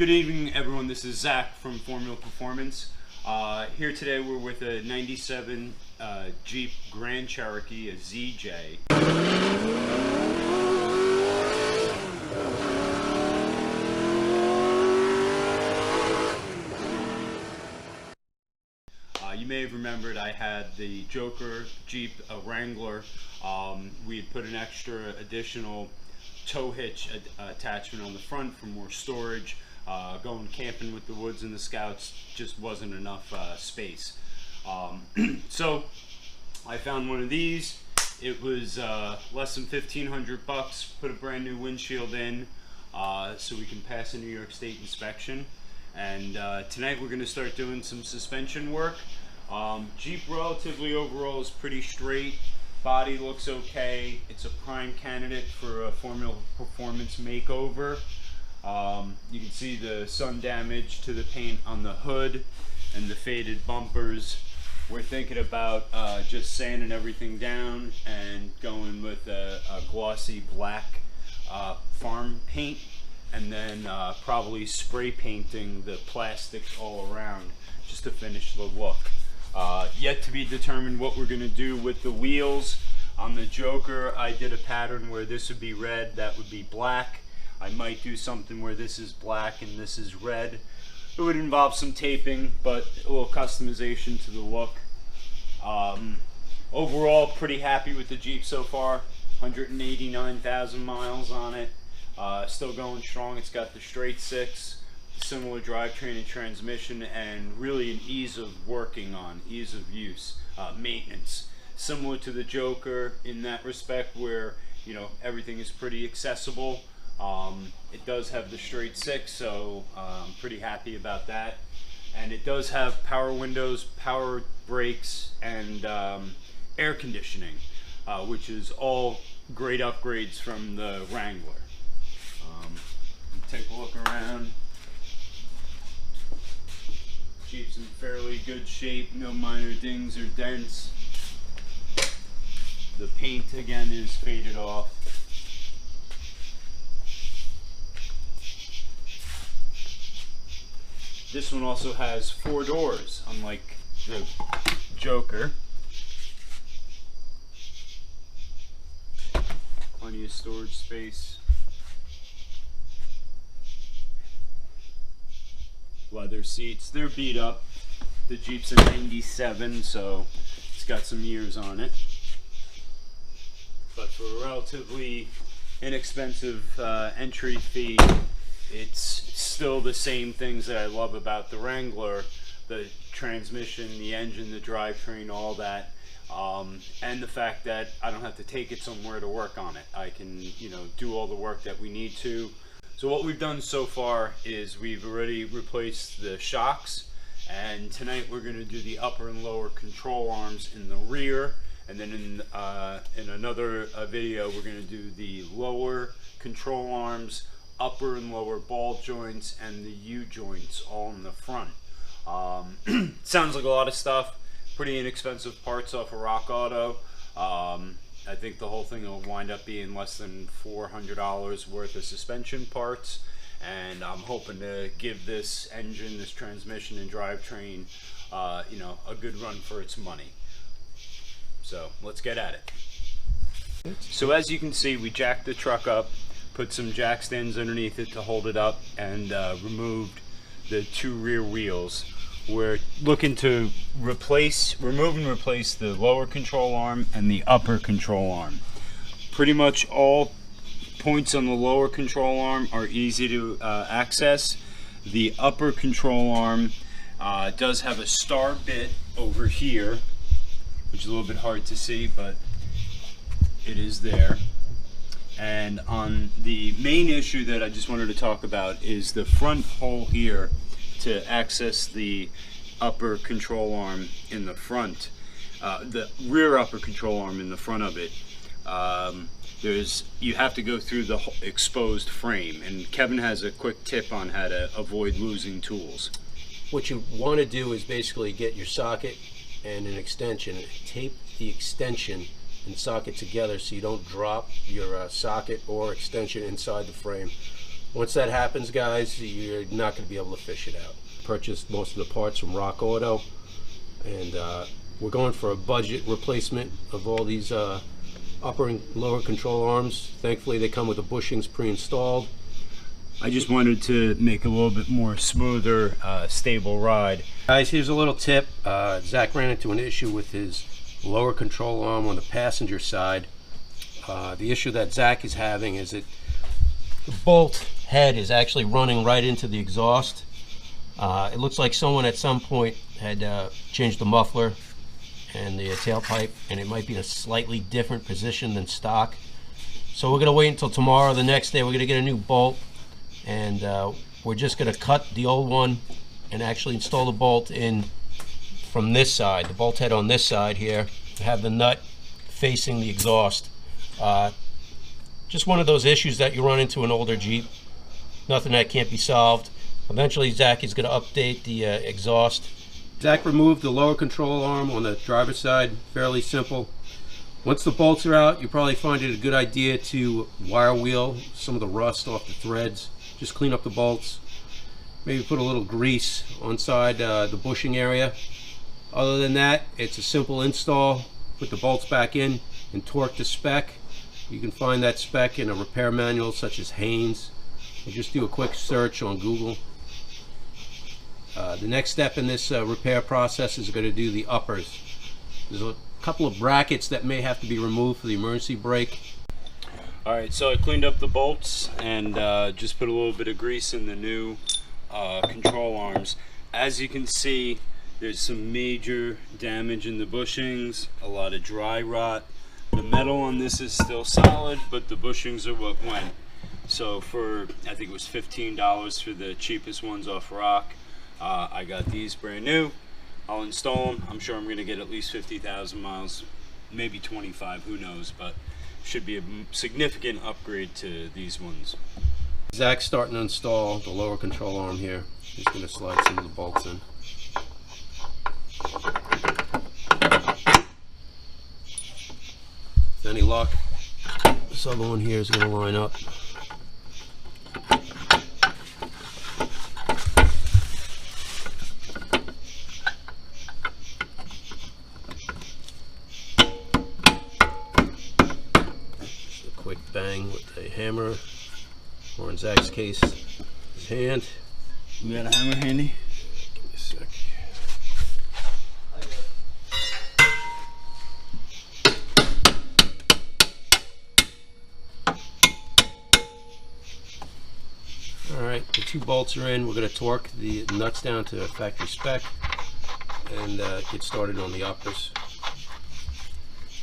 Good evening, everyone. This is Zach from formulaperformance. Here today we're with a 97 Jeep Grand Cherokee, a ZJ. You may have remembered I had the Joker Jeep Wrangler. We had put an extra additional tow hitch attachment on the front for more storage. Going camping with the Woods and the Scouts just wasn't enough space. So I found one of these. It was less than $1,500. Put a brand new windshield in so we can pass a New York State inspection. And tonight we're going to start doing some suspension work. Jeep relatively overall is pretty straight. Body looks okay. It's a prime candidate for a Formula Performance makeover. You can see the sun damage to the paint on the hood and the faded bumpers. We're thinking about just sanding everything down and going with a glossy black farm paint, and then probably spray painting the plastic all around just to finish the look. Yet to be determined what we're going to do with the wheels. On the Joker, I did a pattern where this would be red, that would be black. I might do something where this is black and this is red. It would involve some taping, but a little customization to the look. Overall, pretty happy with the Jeep so far. 189,000 miles on it. Still going strong. It's got the straight six, similar drivetrain and transmission, and really an ease of working on, ease of use, maintenance. Similar to the Joker in that respect, where everything is pretty accessible. It does have the straight six, so I'm pretty happy about that. And it does have power windows, power brakes, and air conditioning, which is all great upgrades from the Wrangler. Take a look around. Jeep's in fairly good shape, no minor dings or dents. The paint again is faded off. This one also has 4 doors, unlike the Joker. Plenty of storage space. Leather seats. They're beat up. The Jeep's a 97, so it's got some years on it. But for a relatively inexpensive entry fee, it's still the same things that I love about the Wrangler: the transmission, the engine, the drivetrain, all that, and the fact that I don't have to take it somewhere to work on it. I can, do all the work that we need to. So what we've done so far is we've already replaced the shocks, and tonight we're going to do the upper and lower control arms in the rear, and then in another video we're going to do the lower control arms, upper and lower ball joints, and the U-joints all in the front. Sounds like a lot of stuff. Pretty inexpensive parts off of Rock Auto. I think the whole thing will wind up being less than $400 worth of suspension parts, and I'm hoping to give this engine, this transmission and drivetrain, a good run for its money. So let's get at it. So as you can see, we jacked the truck up, put some jack stands underneath it to hold it up, and removed the 2 rear wheels. We're looking to remove and replace the lower control arm and the upper control arm. Pretty much all points on the lower control arm are easy to access. The upper control arm does have a star bit over here, which is a little bit hard to see, but it is there. And on the main issue that I just wanted to talk about is the front hole here to access the upper control arm in the front, the rear upper control arm in the front of it. You have to go through the exposed frame, and Kevin has a quick tip on how to avoid losing tools. What you want to do is basically get your socket and an extension, tape the extension and socket together so you don't drop your socket or extension inside the frame. Once that happens, guys, you're not going to be able to fish it out. Purchased most of the parts from Rock Auto, and we're going for a budget replacement of all these upper and lower control arms. Thankfully, they come with the bushings pre-installed. I just wanted to make a little bit more smoother, stable ride. Guys, here's a little tip. Zach ran into an issue with his lower control arm on the passenger side. The issue that Zach is having is that the bolt head is actually running right into the exhaust. It looks like someone at some point had changed the muffler and the tailpipe, and it might be in a slightly different position than stock. So we're going to wait until tomorrow. The next day we're going to get a new bolt, and we're just going to cut the old one and actually install the bolt in from this side, the bolt head on this side here, have the nut facing the exhaust. Just one of those issues that you run into an older Jeep. Nothing that can't be solved. Eventually Zach is going to update the exhaust. Zach removed the lower control arm on the driver's side. Fairly simple. Once the bolts are out, you probably find it a good idea to wire wheel some of the rust off the threads. Just clean up the bolts. Maybe put a little grease on side the bushing area. Other than that, it's a simple install. Put the bolts back in and torque to spec. You can find that spec in a repair manual such as Haynes. You just do a quick search on Google. The next step in this repair process is going to do the uppers. There's a couple of brackets that may have to be removed for the emergency brake. Alright, so I cleaned up the bolts and just put a little bit of grease in the new control arms. As you can see, there's some major damage in the bushings, a lot of dry rot. The metal on this is still solid, but the bushings are what went. So for, I think it was $15 for the cheapest ones off Rock, I got these brand new. I'll install them. I'm sure I'm going to get at least 50,000 miles, maybe 25, who knows, but should be a significant upgrade to these ones. Zach's starting to install the lower control arm here. He's going to slide some of the bolts in. With any luck, this other one here is going to line up. Just a quick bang with a hammer, or in Zach's case, his hand. You got a hammer handy? Give me a sec. Alright, the two bolts are in. We're going to torque the nuts down to factory spec and get started on the uppers.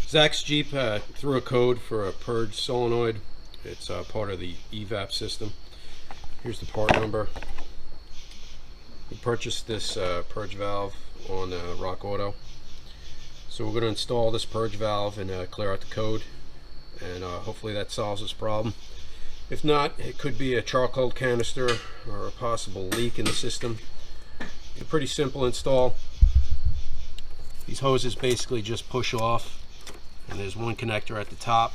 Zach's Jeep threw a code for a Purge solenoid. It's part of the evap system. Here's the part number. We purchased this Purge valve on Rock Auto. So we're going to install this Purge valve and clear out the code, and hopefully that solves this problem. If not, it could be a charcoal canister or a possible leak in the system. It's a pretty simple install. These hoses basically just push off, and there's one connector at the top.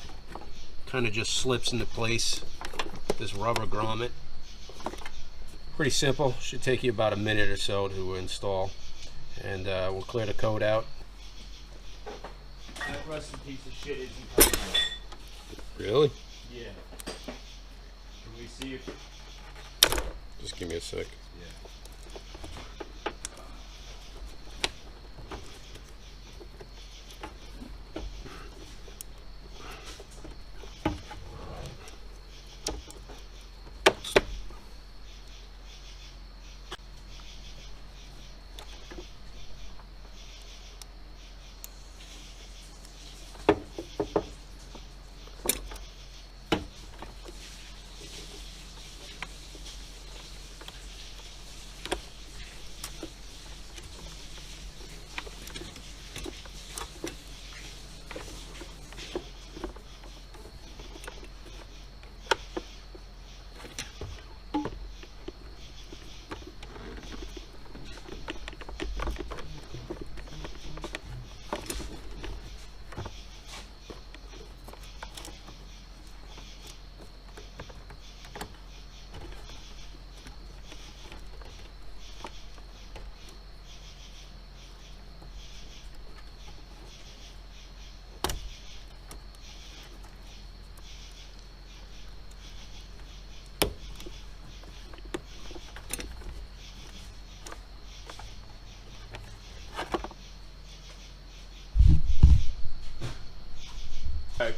Kind of just slips into place. This rubber grommet. Pretty simple. Should take you about a minute or so to install, and we'll clear the code out. That rusty piece of shit isn't coming out. Really? Yeah. Can we see if... Just give me a sec.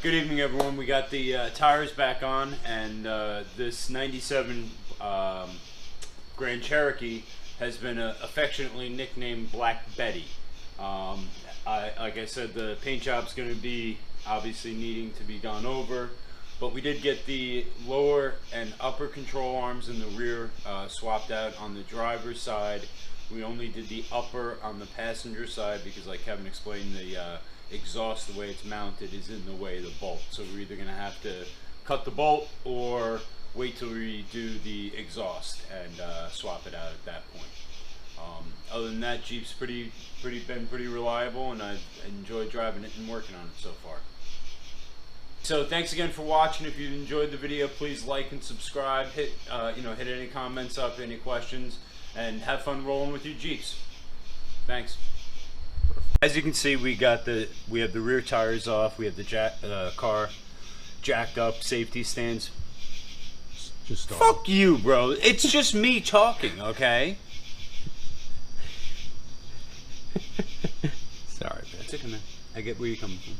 Good evening, everyone. We got the tires back on, and this 97 Grand Cherokee has been affectionately nicknamed Black Betty. Like I said, the paint job's going to be obviously needing to be gone over, but we did get the lower and upper control arms in the rear swapped out on the driver's side. We only did the upper on the passenger side because, like Kevin explained, the exhaust, the way it's mounted, is in the way of the bolt. So we're either going to have to cut the bolt or wait till we do the exhaust and swap it out at that point. Other than that, Jeep's been pretty reliable, and I've enjoyed driving it and working on it so far. So thanks again for watching. If you enjoyed the video, please like and subscribe. Hit hit any comments up, any questions, and have fun rolling with your Jeeps. Thanks. As you can see, we have the rear tires off. We have the car jacked up, safety stands. Just start. Fuck you, bro. It's just me talking, okay? Sorry, man. It's okay, man. I get where you're coming from.